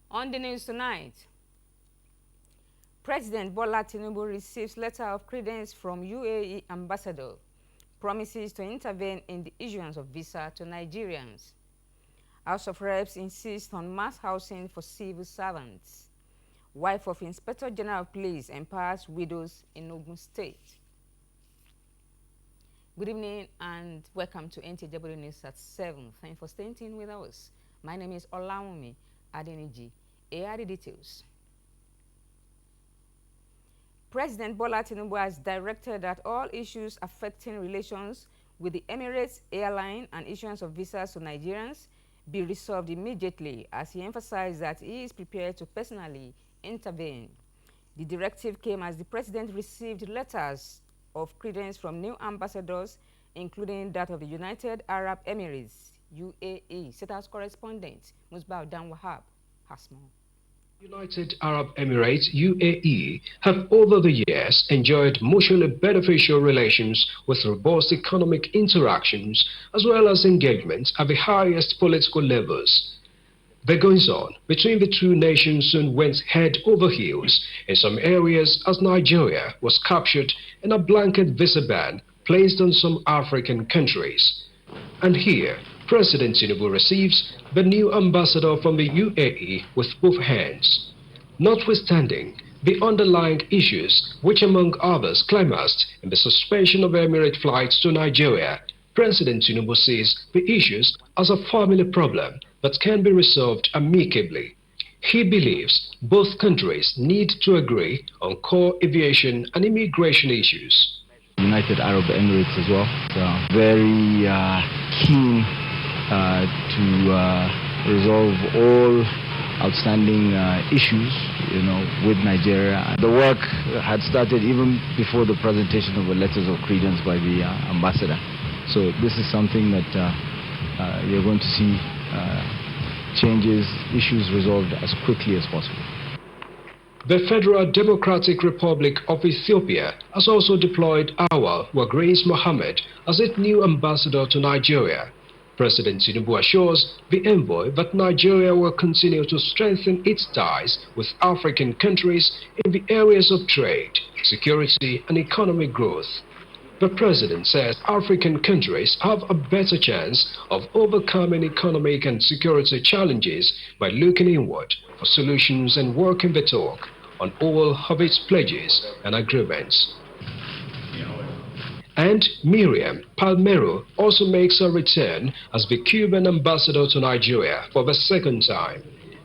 On the news tonight, President Bola Tinubu receives letter of credence from UAE ambassador, promises to intervene in the issuance of visa to Nigerians. House of Reps insists on mass housing for civil servants. Wife of Inspector General of Police empowers widows in Ogun State. Good evening and welcome to NTW News at 7. Thanks for staying tuned with us. My name is Olawumi Adeniji. Here are the details. President Bola Tinubu has directed that all issues affecting relations with the Emirates airline and issuance of visas to Nigerians be resolved immediately, as he emphasized that he is prepared to personally intervene. The directive came as the president received letters of credence from new ambassadors, including that of the United Arab Emirates, UAE. State House correspondent Musbah Dan Wahab has more. United Arab Emirates, UAE, have over the years enjoyed mutually beneficial relations with robust economic interactions as well as engagement at the highest political levels. The goings-on between the two nations soon went head over heels in some areas as Nigeria was captured in a blanket visa ban placed on some African countries. And here, President Tinubu receives the new ambassador from the UAE with both hands. Notwithstanding the underlying issues, which among others climaxed in the suspension of Emirate flights to Nigeria, President Tinubu sees the issues as a family problem that can be resolved amicably. He believes both countries need to agree on core aviation and immigration issues. United Arab Emirates as well. So very keen to resolve all outstanding issues, with Nigeria. The work had started even before the presentation of the letters of credence by the ambassador. So this is something that you're going to see changes, issues resolved as quickly as possible. The Federal Democratic Republic of Ethiopia has also deployed Awal Wagris Mohammed as its new ambassador to Nigeria. President Tinubu assures the envoy that Nigeria will continue to strengthen its ties with African countries in the areas of trade, security and economic growth. The president says African countries have a better chance of overcoming economic and security challenges by looking inward for solutions and working the talk on all of its pledges and agreements. And Miriam Palmero also makes a return as the Cuban ambassador to Nigeria for the second time.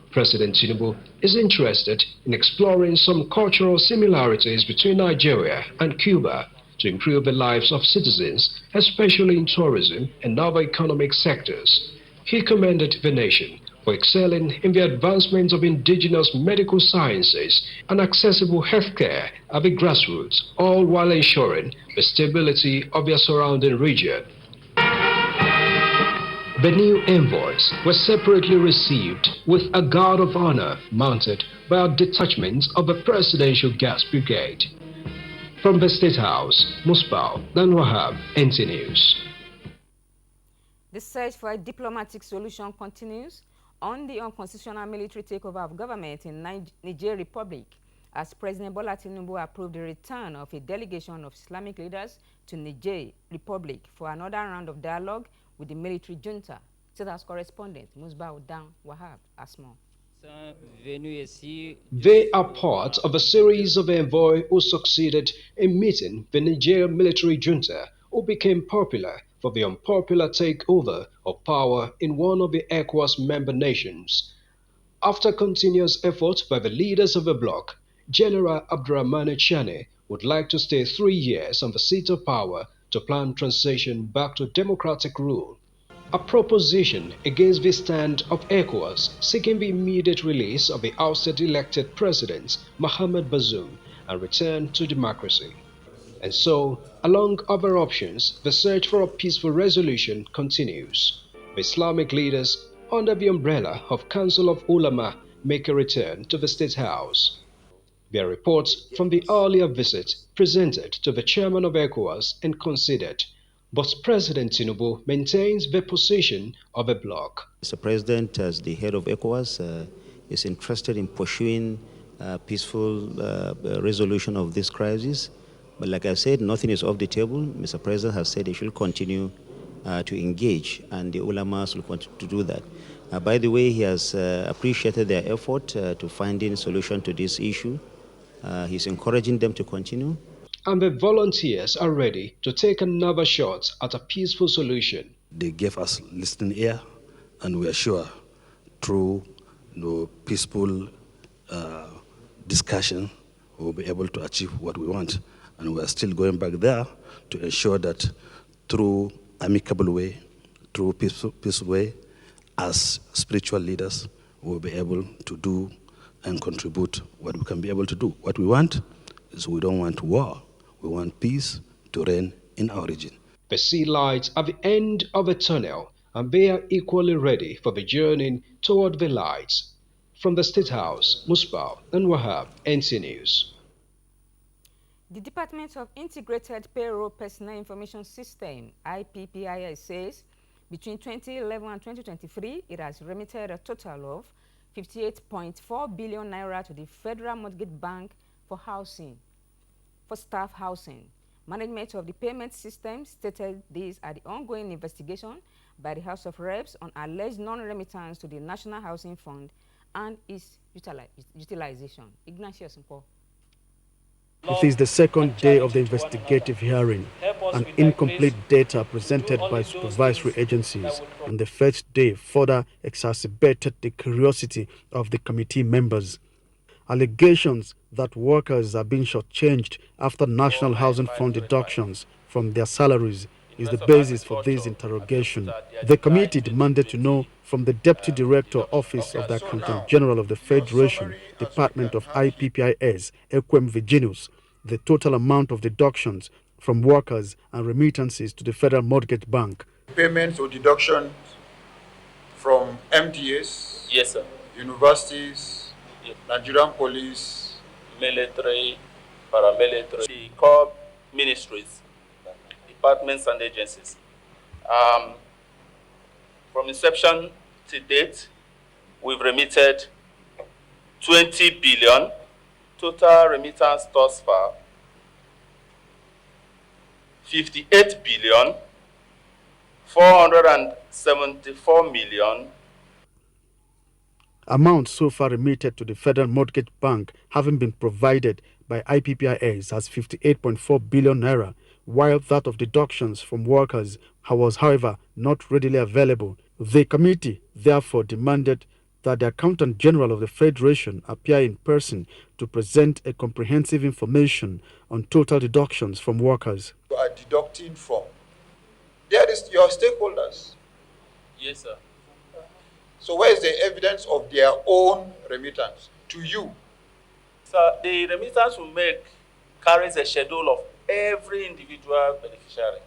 President Tinubu is interested in exploring some cultural similarities between Nigeria and Cuba to improve the lives of citizens, especially in tourism and other economic sectors. He commended the nation for excelling in the advancement of indigenous medical sciences and accessible healthcare at the grassroots, all while ensuring the stability of their surrounding region. The new envoys were separately received with a guard of honor mounted by a detachment of the Presidential Gas Brigade. From the State House, Musbah Dan Wahab, NT News. The search for a diplomatic solution continues on the unconstitutional military takeover of government in Niger Republic, as President Bola Tinubu approved the return of a delegation of Islamic leaders to Niger Republic for another round of dialogue with the military junta. State House correspondent Musbah Dan Wahab has more. They are part of a series of envoys who succeeded in meeting the Nigerian military junta, who became popular for the unpopular takeover of power in one of the ECOWAS member nations. After continuous efforts by the leaders of the bloc, General Abdurrahmane Chane would like to stay 3 years on the seat of power to plan transition back to democratic rule. A proposition against the stand of ECOWAS seeking the immediate release of the ousted elected president Mohamed Bazoum and return to democracy. And so, along other options, the search for a peaceful resolution continues. The Islamic leaders, under the umbrella of Council of Ulama, make a return to the State House. Their reports from the earlier visit presented to the chairman of ECOWAS and considered, but President Tinubu maintains the position of a bloc. Mr. President, as the head of ECOWAS, is interested in pursuing peaceful resolution of this crisis. But like I said, nothing is off the table. Mr. President has said he should continue to engage, and the ulamas will continue to do that. By the way, he has appreciated their effort to finding solution to this issue. He's encouraging them to continue. And the volunteers are ready to take another shot at a peaceful solution. They gave us listening ear, and we are sure through peaceful discussion, we'll be able to achieve what we want. And we are still going back there to ensure that through amicable way, through peaceful way, as spiritual leaders, we'll be able to do and contribute what we can be able to do. What we want is we don't want war. We want peace to reign in our region. They see light at the end of the tunnel, and they are equally ready for the journey toward the lights. From the State House, Musbah and Wahab, NC News. The Department of Integrated Payroll Personnel Information System, IPPIS, says between 2011 and 2023, it has remitted a total of 58.4 billion naira to the Federal Mortgage Bank for staff housing. Management of the payment system stated this at the ongoing investigation by the House of Reps on alleged non-remittance to the National Housing Fund and its utilization. Ignatius Mpo. It is the second day of the investigative hearing, and incomplete data presented by supervisory agencies on the first day further exacerbated the curiosity of the committee members. Allegations that workers are being shortchanged after National Housing Fund deductions from their salaries is the basis for this interrogation. The committee demanded to know from the Deputy Director Office of the Accountant General of the Federation, Department of IPPIS, Equem Virginius, the total amount of deductions from workers and remittances to the Federal Mortgage Bank. Payments or deductions from MDAs, yes, sir. Universities, yes. Nigerian police, military, paramilitary, the core ministries, departments and agencies. From inception to date, we've remitted 20 billion. Total remittance thus far, 58 billion, 474 million. Amounts so far remitted to the Federal Mortgage Bank having been provided by IPPIS as 58.4 billion naira, while that of deductions from workers was, however, not readily available. The committee therefore demanded that the Accountant General of the Federation appear in person to present a comprehensive information on total deductions from workers. You are deducting from. There is your stakeholders. Yes, sir. So where is the evidence of their own remittance to you? So the remittance we make carries a schedule of every individual beneficiary.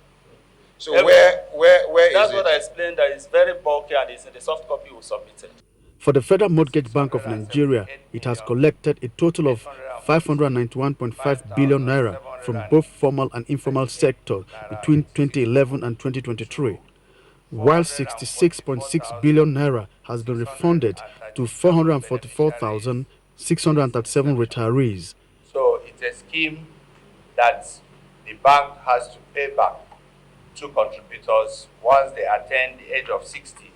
So where is it? That's what I explained, that it's very bulky and it's in the soft copy we submitted. For the Federal Mortgage Bank of Nigeria, it has collected a total of 591.5 billion naira from both formal and informal sectors between 2011 and 2023, while 66.6 billion naira has been refunded to 444,637 retirees. So it's a scheme that the bank has to pay back to contributors once they attain the age of 60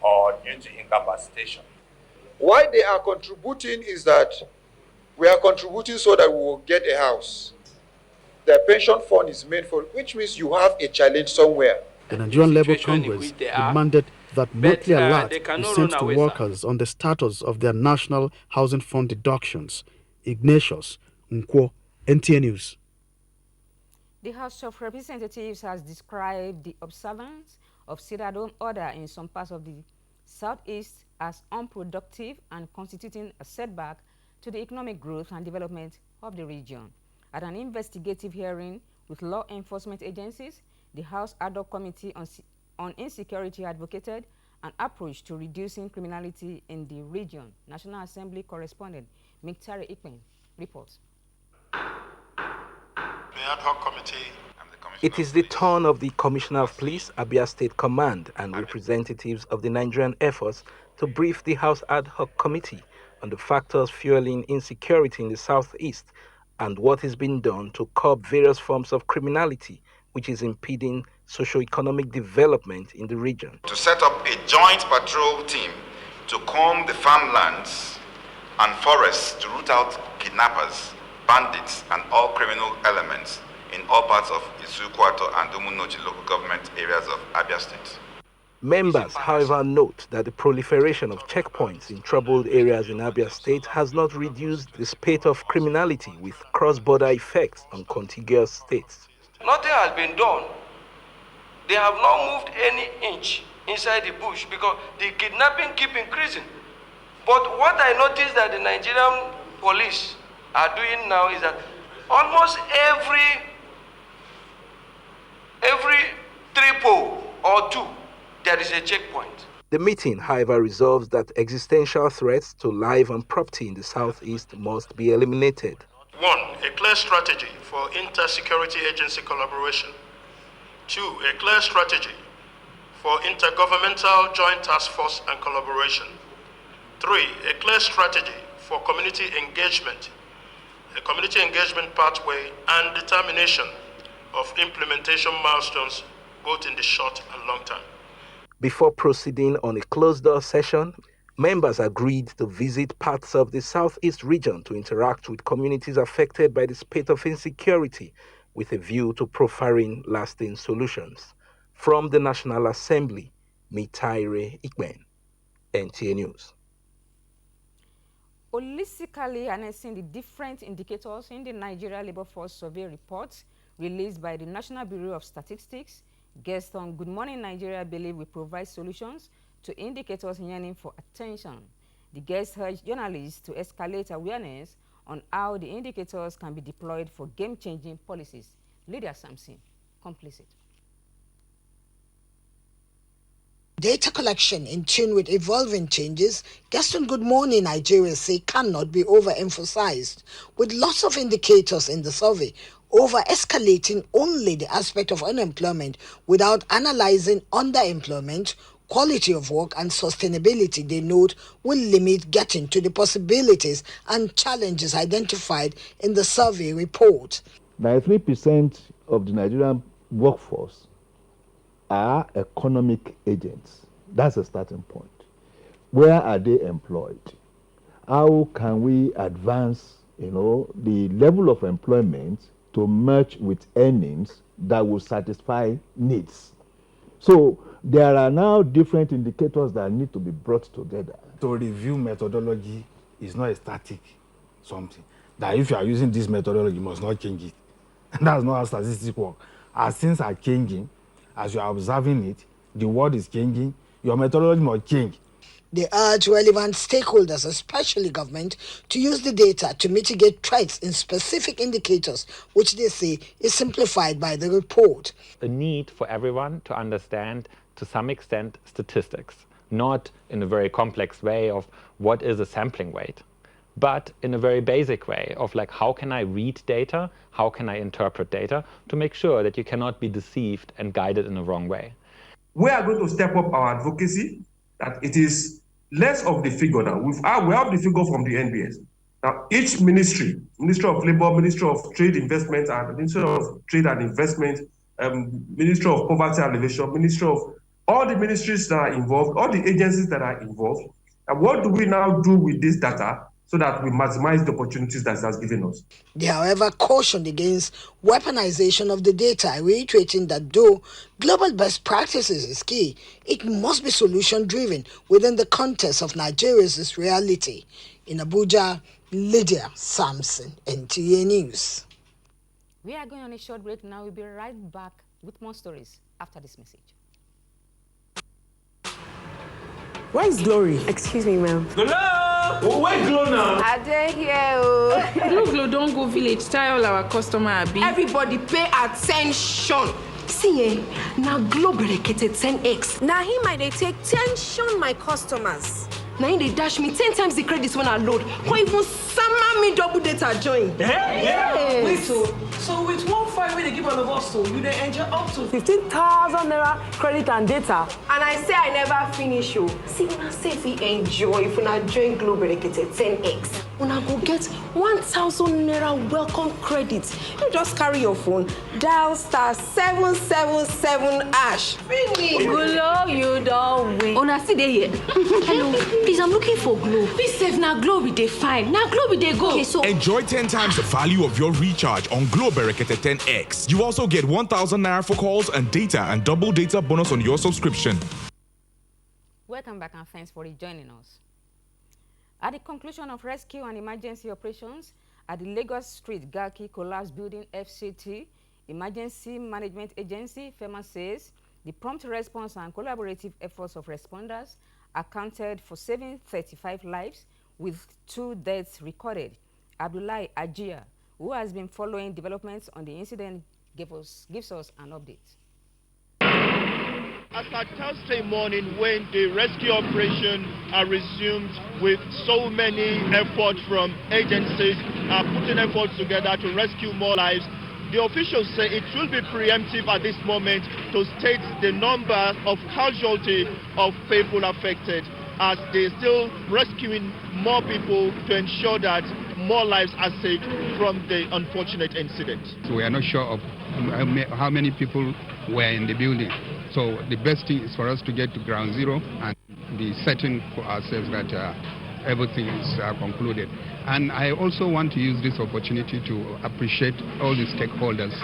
or due to incapacitation. Why they are contributing is that we are contributing so that we will get a house. The pension fund is made for, which means you have a challenge somewhere. The Nigerian Labour Congress demanded that monthly alert be sent to workers on the status of their National Housing Fund deductions. Ignatius Nkwo, NTN News. The House of Representatives has described the observance of sit-at-home order in some parts of the Southeast as unproductive and constituting a setback to the economic growth and development of the region. At an investigative hearing with law enforcement agencies, the House Ad Hoc Committee on Insecurity advocated an approach to reducing criminality in the region. National Assembly correspondent Miktari Ikpen reports. The Ad Hoc Committee and the It is the turn of the Commissioner of Police, Abia State Command, and representatives of the Nigerian Air Force to brief the House Ad Hoc Committee on the factors fueling insecurity in the southeast and what is being done to curb various forms of criminality which is impeding socio-economic development in the region. To set up a joint patrol team to comb the farmlands and forests to root out kidnappers, bandits, and all criminal elements in all parts of Isukwato and Umunoji local government areas of Abia State. Members, however, note that the proliferation of checkpoints in troubled areas in Abia State has not reduced the spate of criminality with cross-border effects on contiguous states. Nothing has been done. They have not moved any inch inside the bush because the kidnapping keep increasing. But what I noticed that the Nigerian police are doing now is that almost every 3 pole or 2, there is a checkpoint. The meeting, however, resolves that existential threats to life and property in the southeast must be eliminated. 1. A clear strategy for inter-security agency collaboration. 2. A clear strategy for intergovernmental joint task force and collaboration. 3. A clear strategy for community engagement, a community engagement pathway, and determination of implementation milestones both in the short and long term. Before proceeding on a closed-door session, members agreed to visit parts of the southeast region to interact with communities affected by the spate of insecurity with a view to profiling lasting solutions. From the National Assembly, Mitaire Ikben, NTA News. Holistically analyzing the different indicators in the Nigeria Labour Force Survey report released by the National Bureau of Statistics, guests on Good Morning Nigeria believe we provide solutions to indicators yearning for attention. The guests urged journalists to escalate awareness on how the indicators can be deployed for game-changing policies. Lydia Sampson, complicit. Data collection in tune with evolving changes, guests on Good Morning Nigeria say cannot be overemphasized, with lots of indicators in the survey, over-escalating only the aspect of unemployment without analyzing underemployment, quality of work and sustainability. They note will limit getting to the possibilities and challenges identified in the survey report. 93% of the Nigerian workforce are economic agents. That's a starting point. Where are they employed? How can we advance, the level of employment to merge with earnings that will satisfy needs? So there are now different indicators that need to be brought together. To review methodology is not a static something. That if you are using this methodology, you must not change it. That's not how statistics work. As things are changing, as you are observing it, the world is changing, your methodology must change. They urge relevant stakeholders, especially government, to use the data to mitigate threats in specific indicators, which they say is simplified by the report. A need for everyone to understand, to some extent, statistics, not in a very complex way of what is a sampling weight, but in a very basic way of how can I read data, how can I interpret data to make sure that you cannot be deceived and guided in the wrong way. We are going to step up our advocacy, that it is less of the figure now. We have the figure from the NBS. Now, each ministry, Ministry of Labour, Ministry of Trade Investment, and Ministry of Trade and Investment, Ministry of Poverty Alleviation, Ministry of all the ministries that are involved, all the agencies that are involved. And what do we now do with this data so that we maximize the opportunities that has given us? They, however, cautioned against weaponization of the data, reiterating that though global best practices is key, it must be solution-driven within the context of Nigeria's reality. In Abuja, Lydia Sampson, NTA News. We are going on a short break now. We'll be right back with more stories after this message. Where is Glory? Excuse me, ma'am. Glow! Oh, where Glow now? Are they here? Glow, don't go village. Tell all our customer, Abi. Everybody pay attention. See, now Glow dedicated 10x. Now he might they take tension my customers. Now they dash me 10 times the credits when I load. Can't even mommy double data join. Yeah. Wait, so with 1.5 they give all of us, so you then enjoy up to 15,000 naira credit and data. And I say I never finish you. See, when I say if we enjoy, if we not join Globe Dedicated 10X, when I go get 1,000 naira welcome credit. You just carry your phone, dial *777#. Finish. Glow, you don't win. Una see they here. Hello, please, I'm looking for Glow. Please save now Glow they fine. Now Glow they go. Okay, so enjoy 10 times the value of your recharge on Glow Berekete 10X. You also get 1,000 naira for calls and data and double data bonus on your subscription. Welcome back and thanks for rejoining us. At the conclusion of rescue and emergency operations at the Lagos Street Garki Collapse Building FCT, Emergency Management Agency, FEMA says the prompt response and collaborative efforts of responders accounted for saving 35 lives with 2 deaths recorded. Abdullahi Ajia, who has been following developments on the incident, gives us an update. As at Thursday morning, when the rescue operation resumed with so many efforts from agencies putting efforts together to rescue more lives, the officials say it will be preemptive at this moment to state the number of casualties of people affected, as they're still rescuing more people to ensure that more lives are saved from the unfortunate incident. So we are not sure of how many people were in the building. So the best thing is for us to get to ground zero and be certain for ourselves that everything is concluded. And I also want to use this opportunity to appreciate all the stakeholders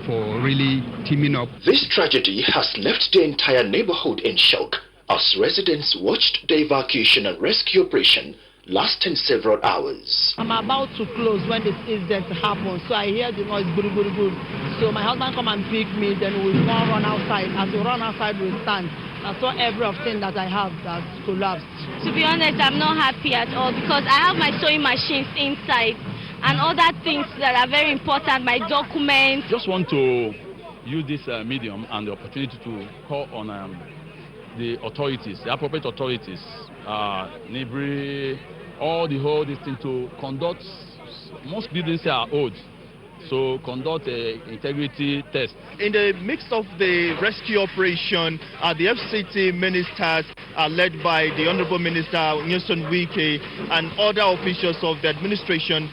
for really teaming up. This tragedy has left the entire neighborhood in shock as residents watched the evacuation and rescue operation lasting several hours. I'm about to close when this incident happened, so I hear the noise, buru, buru, buru. So my husband come and pick me, then we all run outside. As we run outside, we stand. I saw everything that I have that collapsed. To be honest, I'm not happy at all because I have my sewing machines inside and other things that are very important, my documents. Just want to use this medium and the opportunity to call on the authorities, the appropriate authorities, NIBRI, all the whole this thing to conduct. Most buildings are old, so conduct an integrity test. In the midst of the rescue operation, the FCT ministers led by the Honorable Minister Nyesom Wike and other officials of the administration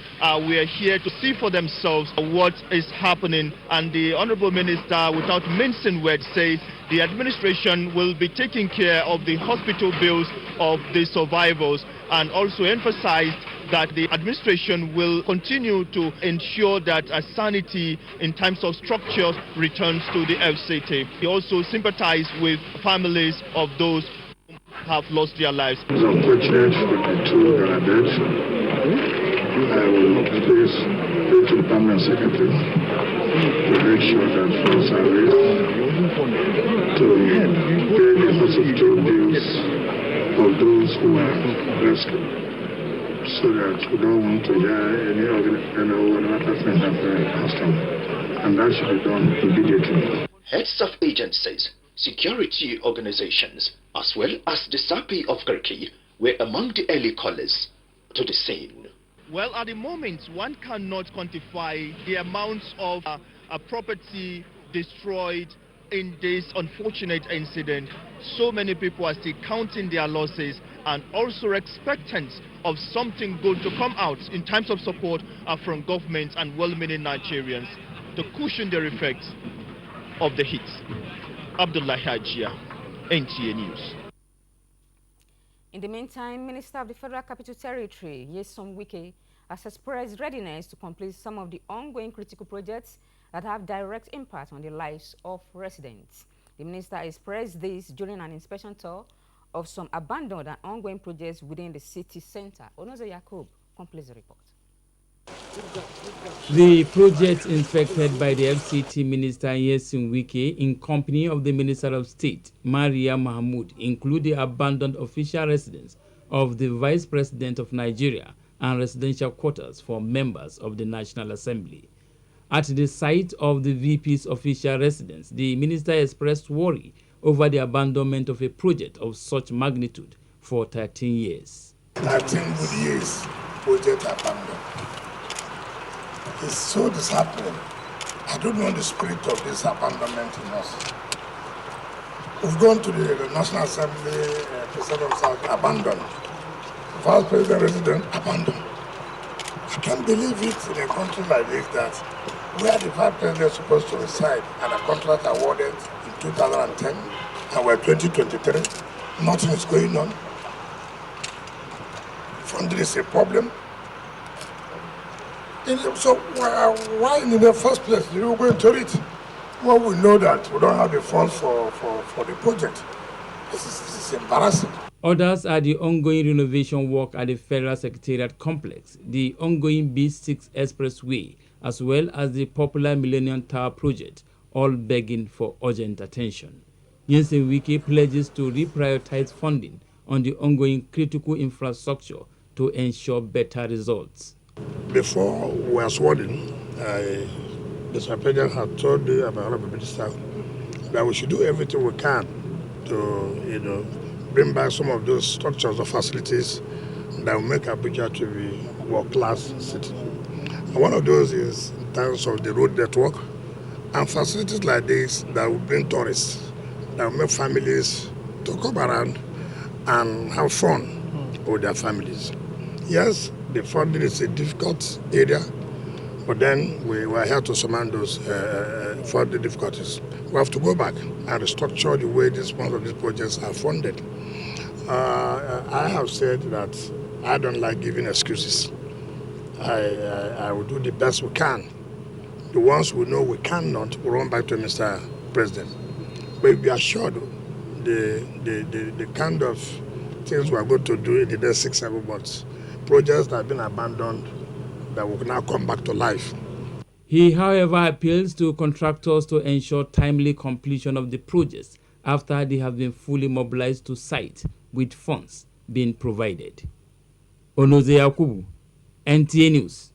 were here to see for themselves what is happening. And the Honorable Minister, without mincing words, says the administration will be taking care of the hospital bills of the survivors, and also emphasized that the administration will continue to ensure that sanity in terms of structures returns to the FCT. He also sympathized with families of those who have lost their lives. It's unfortunate for the two that are dead. I will please go to the permanent secretary to make sure that funds are raised to pay the hospital bills of those who are rescued, so that we don't want to hear any other thing happen, and that should be done immediately. Heads of agencies, security organizations, as well as the SAPI of Garki were among the early callers to the scene. Well, at the moment, one cannot quantify the amounts of property destroyed in this unfortunate incident. So many people are still counting their losses and also expectant of something good to come out in terms of support from government and well-meaning Nigerians to cushion the effects of the hit. Abdullahi Ajia, NTA News. In the meantime, Minister of the Federal Capital Territory, Nyesom Wike, has expressed readiness to complete some of the ongoing critical projects that have direct impact on the lives of residents. The minister expressed this during an inspection tour of some abandoned and ongoing projects within the city center. Onozo Yakub completes the report. The project inspected by the FCT Minister Nyesom Wike in company of the Minister of State, Maria Mahmoud, include the abandoned official residence of the Vice President of Nigeria and residential quarters for members of the National Assembly. At the site of the VP's official residence, the minister expressed worry over the abandonment of a project of such magnitude for 13 years. 13 good years. project abandoned. It's so disheartening. I don't know the spirit of this abandonment in us. We've gone to the National Assembly, President of South, abandoned. Vice President, Resident, abandoned. I can't believe it in a country like this that where the Vice President is supposed to reside and a contract awarded in 2010 and we're 2023, nothing is going on. Funding is a problem. So why in the first place did we go into it? Well, we know that we don't have the funds for the project. This is embarrassing. Others are the ongoing renovation work at the Federal Secretariat Complex, the ongoing B6 Expressway, as well as the popular Millennium Tower project, all begging for urgent attention. Nyesom Wike pledges to reprioritize funding on the ongoing critical infrastructure to ensure better results. Before we were sworn in, Mr. President had told the Honorable Minister that we should do everything we can to, bring back some of those structures or facilities that will make Abuja to be a world-class city. And one of those is in terms of the road network and facilities like this that will bring tourists, that will make families to come around and have fun with their families. Yes, the funding is a difficult area, but then we are here to surmount those funding difficulties. We have to go back and restructure the way most of these projects are funded. I have said that I don't like giving excuses. I will do the best we can. The ones we know we cannot, we'll run back to Mr. President. But be assured, the kind of things we are going to do in the next 6-7 months, projects that have been abandoned that will now come back to life. He, however, appeals to contractors to ensure timely completion of the projects after they have been fully mobilized to site with funds being provided. Onoze Yakubu, NTA News.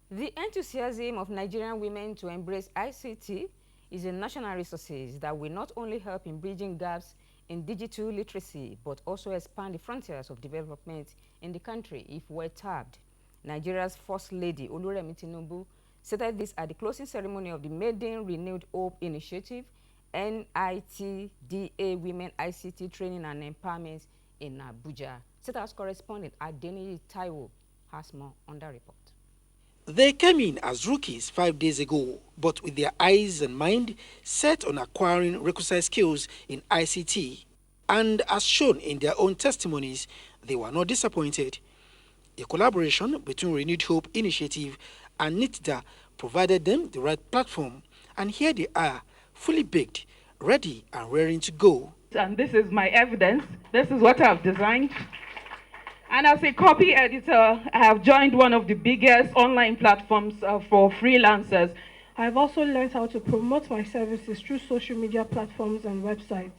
The enthusiasm of Nigerian women to embrace ICT is a national resource that will not only help in bridging gaps in digital literacy, but also expand the frontiers of development in the country if well tapped. Nigeria's First Lady, Oluremi Tinubu, said this at the closing ceremony of the Maiden Renewed Hope Initiative, NITDA Women ICT Training and Empowerment in Abuja. State House correspondent Adeniyi Taiwo has more on the report. They came in as rookies 5 days ago, but with their eyes and mind set on acquiring requisite skills in ICT. And as shown in their own testimonies, they were not disappointed. A collaboration between Renewed Hope Initiative and NITDA provided them the right platform, and here they are, fully baked, ready and raring to go. And this is my evidence. This is what I've designed. And as a copy editor, I have joined one of the biggest online platforms for freelancers. I've also learned how to promote my services through social media platforms and websites.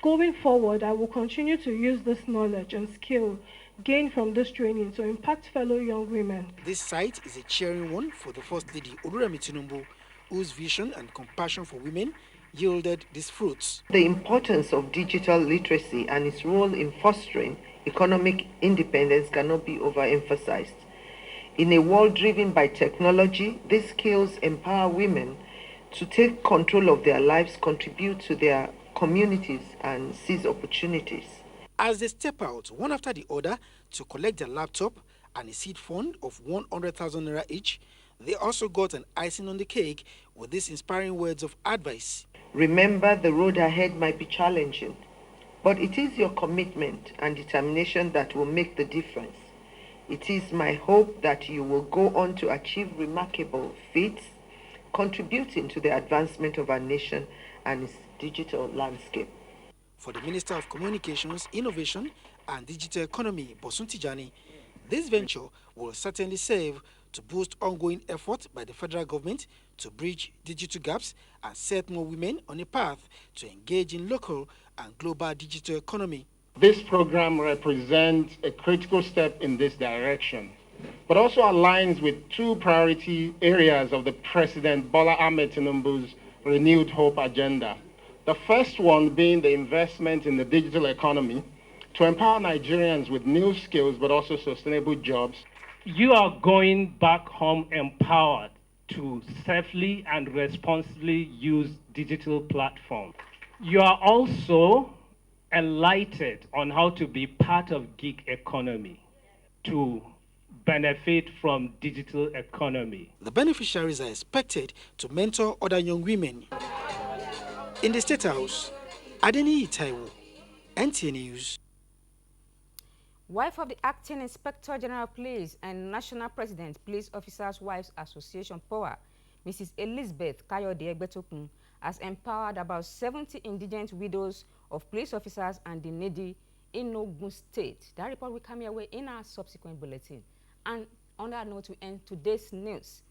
Going forward, I will continue to use this knowledge and skill gained from this training to impact fellow young women. This site is a cheering one for the First Lady Oluremi Tinubu, whose vision and compassion for women yielded these fruits. The importance of digital literacy and its role in fostering economic independence cannot be overemphasized. In a world driven by technology, these skills empower women to take control of their lives, contribute to their communities, and seize opportunities. As they step out one after the other to collect their laptop and a seed fund of 100,000 naira each, they also got an icing on the cake with these inspiring words of advice. Remember, the road ahead might be challenging, but it is your commitment and determination that will make the difference. It is my hope that you will go on to achieve remarkable feats, contributing to the advancement of our nation and its digital landscape. For the Minister of Communications, Innovation and Digital Economy, Bosun Tijani, this venture will certainly serve to boost ongoing effort by the federal government to bridge digital gaps and set more women on a path to engage in local and global digital economy. This program represents a critical step in this direction, but also aligns with two priority areas of the President Bola Ahmed Tinubu's Renewed Hope agenda. The first one being the investment in the digital economy, to empower Nigerians with new skills but also sustainable jobs. You are going back home empowered to safely and responsibly use digital platforms. You are also enlightened on how to be part of gig economy to benefit from digital economy. The beneficiaries are expected to mentor other young women. In the State House, Adeni Taiwo, NTA News. Wife of the Acting Inspector General of Police and National President Police Officers Wives Association POA, Mrs. Elizabeth Kayode Egbetokun, has empowered about 70 indigent widows of police officers and the needy in Ogun State. That report will come your way in our subsequent bulletin. And on that note, we end today's news.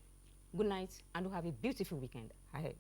Good night, and we'll have a beautiful weekend ahead.